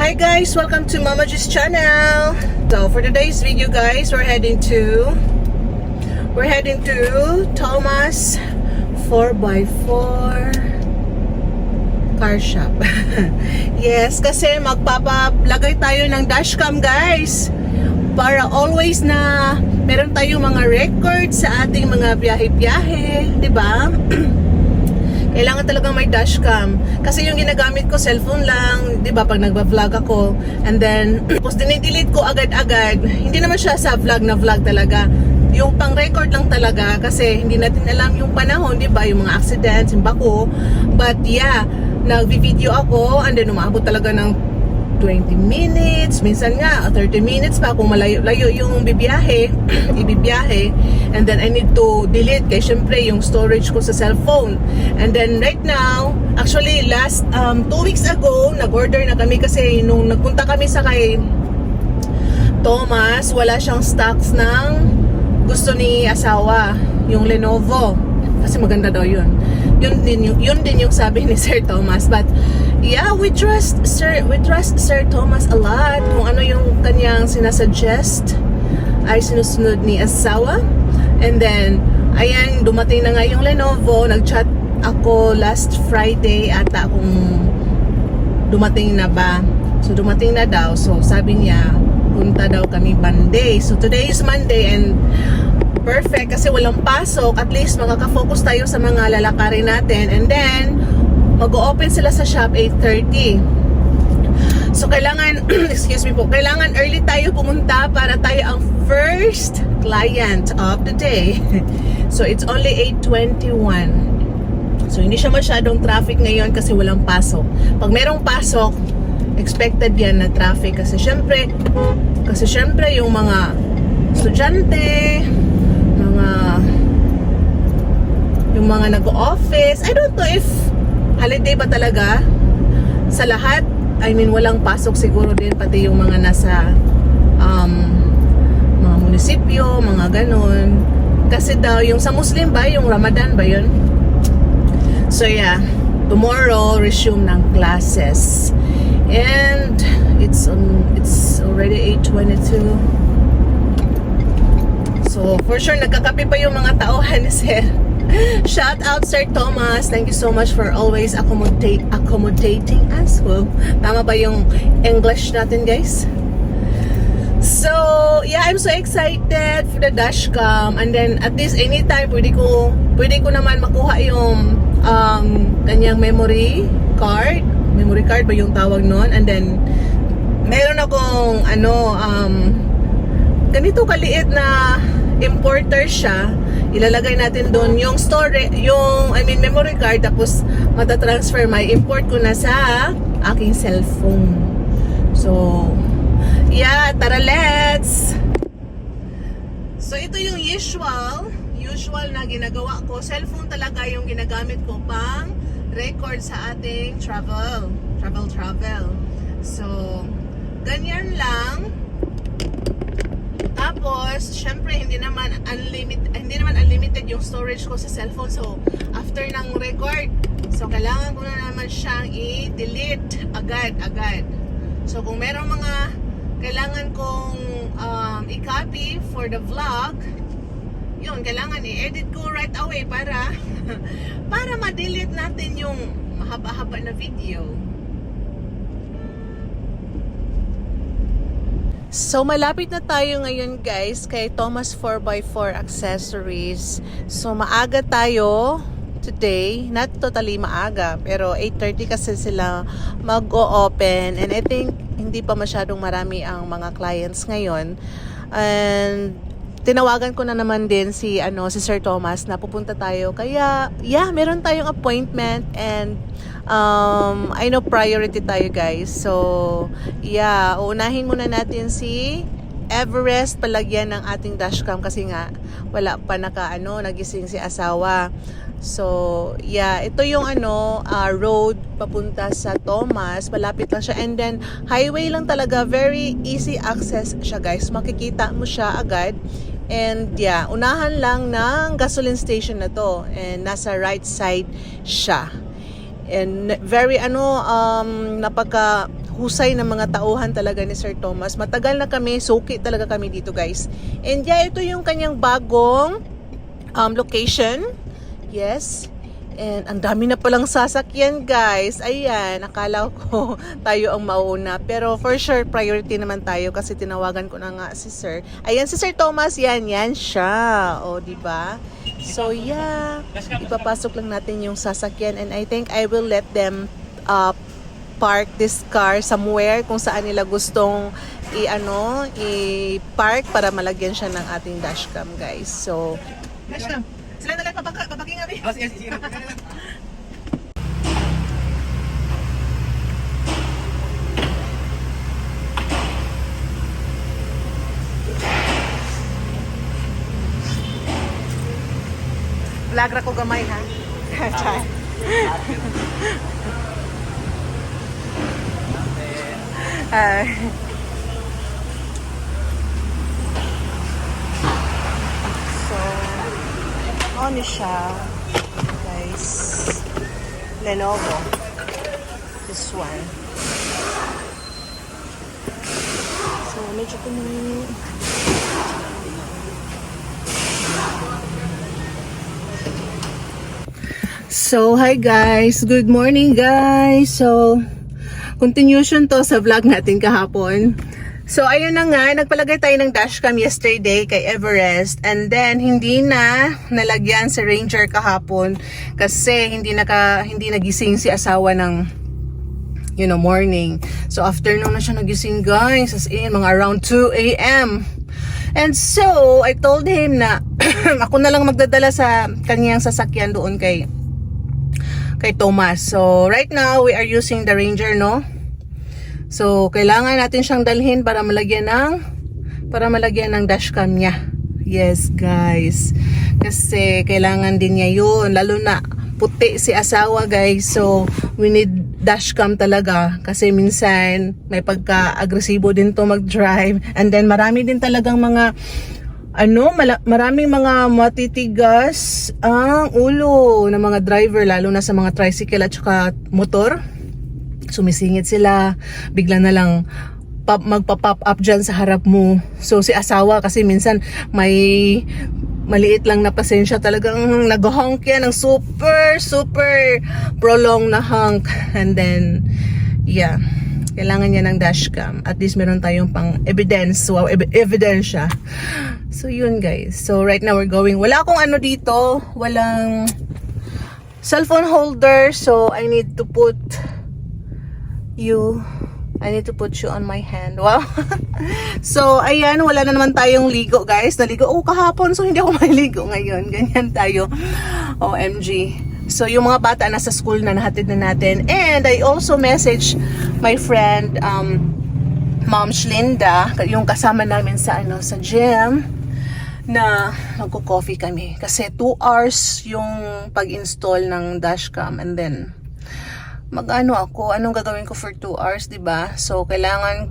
Hi guys, welcome to Mama G's channel. So for today's video guys, we're heading to Thomas 4x4 car shop. Yes, kasi magpapalagay tayo ng dashcam guys, para always na meron tayong mga records sa ating mga biyahe-biyahe, di ba? Kailangan talaga may dashcam. Kasi yung ginagamit ko, cellphone lang, di ba, pag nagba-vlog ako. And then, tapos dinidelete ko agad-agad. Hindi naman siya sa vlog na vlog talaga. Yung pang-record lang talaga. Kasi hindi natin alam yung panahon, di ba, yung mga accidents, yung bako. But yeah, nag-video ako, and then umabot talaga ng 20 minutes, minsan nga 30 minutes pa kung malayo-layo yung ibibiyahe. And then I need to delete kay syempre yung storage ko sa cellphone. And then right now, actually last 2 weeks ago, nag-order na kami kasi nung nagpunta kami sa kay Thomas, wala siyang stocks ng gusto ni asawa, yung Lenovo. Kasi maganda daw yun. Yun din yung sabi ni Sir Thomas. But yeah, we trust Sir Thomas a lot. Kung ano yung kanyang sinasuggest ay sinusunod ni asawa. And then, ayan, dumating na nga yung Lenovo. Nag-chat ako last Friday ata kung dumating na ba. So, dumating na daw. So, sabi niya, punta daw kami Monday. So, today is Monday and perfect kasi walang pasok. At least makaka-focus tayo sa mga lalakarin natin. And then, mag-o-open sila sa shop 8:30. So, kailangan, excuse me po, kailangan early tayo pumunta para tayo ang first client of the day. So, it's only 8:21. So, hindi siya masyadong traffic ngayon kasi walang pasok. Pag merong pasok, expected yan na traffic kasi syempre yung mga estudyante, yung mga nag-office, I don't know if holiday ba talaga sa lahat. I mean, walang pasok siguro din pati yung mga nasa mga munisipyo, mga ganon. Kasi daw yung sa Muslim ba, yung Ramadan ba yun? So yeah, tomorrow resume ng classes. And it's already 8:22. So for sure nagkakape pa yung mga tauhan ni Sir. Shout out Sir Thomas. Thank you so much for always accommodating us. Well, tama ba yung English natin, guys? So, yeah, I'm so excited for the dashcam. And then at least anytime pwede ko naman makuha yung kanyang memory card. Memory card ba yung tawag nun? And then meron akong ganito kaliit na importer siya. Ilalagay natin doon yung memory card, tapos matatransfer, may import ko na sa aking cellphone. So yeah, tara, let's. So ito yung usual na ginagawa ko. Cellphone talaga yung ginagamit ko pang record sa ating travel. So ganyan lang. Tapos, syempre, hindi naman unlimited yung storage ko sa cellphone. So, after ng record, so, kailangan ko na naman siyang i-delete agad. So, kung merong mga kailangan kong i-copy for the vlog, yun, kailangan i-edit ko right away para ma-delete natin yung mahaba-haba na video. So, malapit na tayo ngayon guys kay Thomas 4x4 Accessories. So, maaga tayo today. Not totally maaga, pero 8:30 kasi sila mag-o-open. And I think hindi pa masyadong marami ang mga clients ngayon. And tinawagan ko na naman din si Sir Thomas na pupunta tayo. Kaya, yeah, meron tayong appointment and I know priority tayo guys. So, yeah, uunahin muna natin si Everest, palagyan ng ating dashcam kasi nga wala pa nagising si asawa. So, yeah, ito yung road papunta sa Thomas. Malapit lang siya. And then, highway lang talaga. Very easy access siya guys. Makikita mo siya agad. And yeah, unahan lang ng gasoline station na to. And nasa right side siya. And very napaka husay ng mga tauhan talaga ni Sir Thomas. Matagal na kami, suki talaga kami dito guys. And yeah, ito yung kanyang bagong location. Yes. And ang dami na palang sasakyan guys. Ayan, akala ko tayo ang mauna. Pero for sure, priority naman tayo kasi tinawagan ko na nga si Sir. Ayan si Sir Thomas, yan siya. O, diba? So yeah, ipapasok lang natin yung sasakyan and I think I will let them park this car somewhere kung saan nila gustong i-park para malagyan siya ng ating dashcam guys. So, dashcam. Sila na lang pabaking kami. Oh, sige. Lagra ko gamay ha. Chay. So, ano siya, guys? Lenovo. This one. So, medyo kung So, hi guys! Good morning guys! So, continuation to sa vlog natin kahapon. So, ayun na nga, nagpalagay tayo ng dashcam yesterday kay Everest and then hindi na nalagyan si Ranger kahapon kasi hindi nagising si asawa ng morning. So, afternoon na siya nagising guys, as in mga around 2 a.m. And so, I told him na ako na lang magdadala sa kanyang sasakyan doon kay Thomas. So, right now, we are using the Ranger, no? So, kailangan natin siyang dalhin para malagyan ng dashcam niya. Yes, guys. Kasi, kailangan din niya yun. Lalo na, puti si asawa, guys. So, we need dashcam talaga. Kasi minsan, may pagka-agresibo din to mag-drive. And then, marami din talagang mga maraming mga matitigas ang ulo ng mga driver, lalo na sa mga tricycle at saka motor. Sumisingit sila, bigla na lang magpa-pop up dyan sa harap mo. So si asawa kasi minsan may maliit lang na pasensya, talagang nag-honk yan ng super prolong na honk. And then yeah, kailangan niya ng dashcam. At least meron tayong pang evidence. Wow, ebidensya. So yun guys. So right now we're going. Wala akong dito. Walang cellphone holder. So I need to put you on my hand. Wow. So ayan, wala na naman tayong ligo guys. Naligo ako kahapon. So hindi ako maligo ngayon. Ganyan tayo. OMG. So, yung mga bata nasa school na, nahatid na natin. And I also messaged my friend, Ma'am Shlinda, yung kasama namin sa gym, na magko-coffee kami. Kasi 2 hours yung pag-install ng dashcam. And then, anong gagawin ko for 2 hours, diba? So, kailangan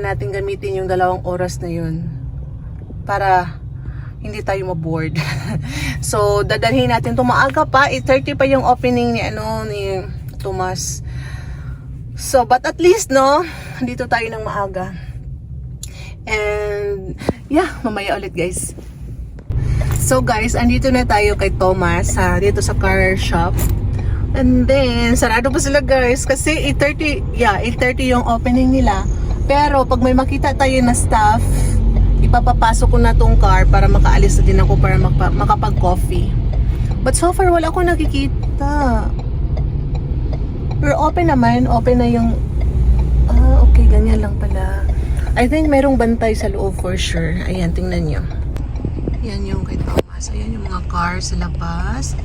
natin gamitin yung 2 oras na yun. Para hindi tayo maboard. So, dadalhin natin ito maaga pa. 8:30 pa yung opening ni Thomas. So, but at least, dito tayo ng maaga. And, yeah, mamaya ulit guys. So guys, andito na tayo kay Thomas, dito sa car shop. And then, sarado pa sila guys. Kasi 8:30 yung opening nila. Pero, pag may makita tayo na staff, ipapapasok ko na tong car para makaalis na din ako para makapag-coffee. But so far, wala akong nakikita. Pero open naman. Open na yung... okay. Ganyan lang pala. I think merong bantay sa loob for sure. Ayan, tingnan nyo. Yan yung kay Thomas. Ayan yung mga car sa labas.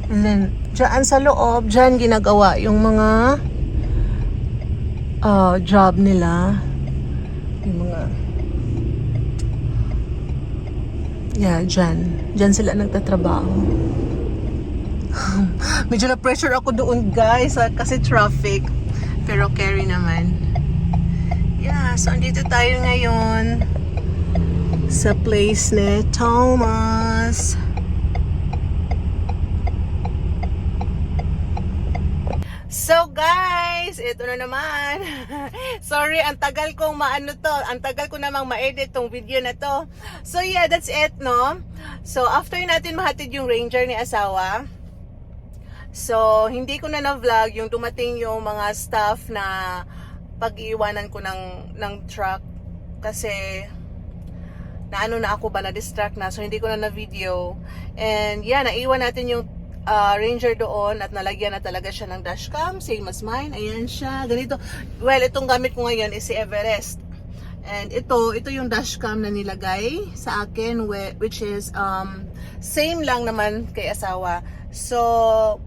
And then, dyan sa loob, dyan ginagawa yung mga job nila. Yung mga... Dyan sila nagtatrabaho. Medyo na pressure ako doon guys kasi traffic. Pero carry naman. So andito tayo ngayon sa place ni Thomas. So guys, ito na naman. Sorry, ang tagal kong ang tagal ko namang ma-edit tong video na to. So yeah, that's it, no? So after natin mahatid yung Ranger ni asawa, so hindi ko na na-vlog yung dumating yung mga stuff na pag-iwanan ko ng truck kasi naano na ako ba, na-distract na, so hindi ko na video. And yeah, naiwan natin yung Ranger doon at nalagyan na talaga siya ng dashcam, same as mine. Ayan siya, ganito. Well, itong gamit ko ngayon is si Everest. And ito yung dashcam na nilagay sa akin, which is same lang naman kay asawa. So,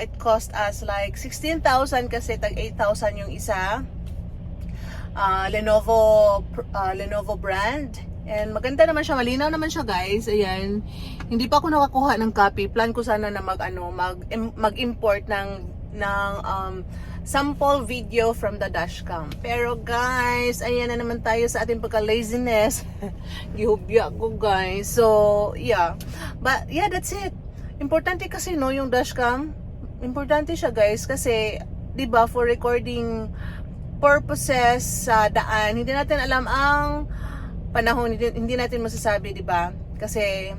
it cost us like 16,000 kasi tag 8,000 yung isa. Lenovo brand. And maganda naman siya, malinaw naman siya, guys. Ayan. Hindi pa ako nakakuha ng copy. Plan ko sana na mag-import ng sample video from the dashcam. Pero guys, ayan na naman tayo sa ating pagka-laziness. Gihubya ko, guys. So, yeah. But yeah, that's it. Importante kasi no yung dashcam. Importante siya, guys, kasi 'di ba, for recording purposes sa daan, hindi natin alam ang panahon, hindi natin masasabi, 'di ba? Kasi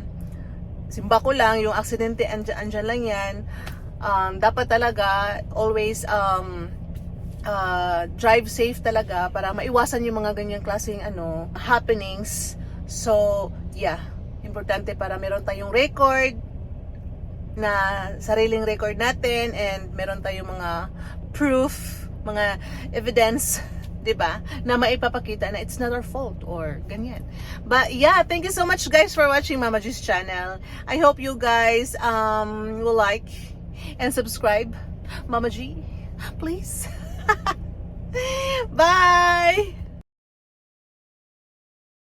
simba ko lang yung aksidente, andyan lang yan. Dapat talaga always drive safe talaga para maiwasan yung mga ganyang klaseng happenings. So yeah, importante para meron tayong record na sariling record natin, and meron tayong mga proof, mga evidence, 'di ba, na maipapakita na it's not our fault or ganyan. But yeah, thank you so much, guys, for watching Mama G's channel. I hope you guys will like and subscribe Mama G, please. Bye.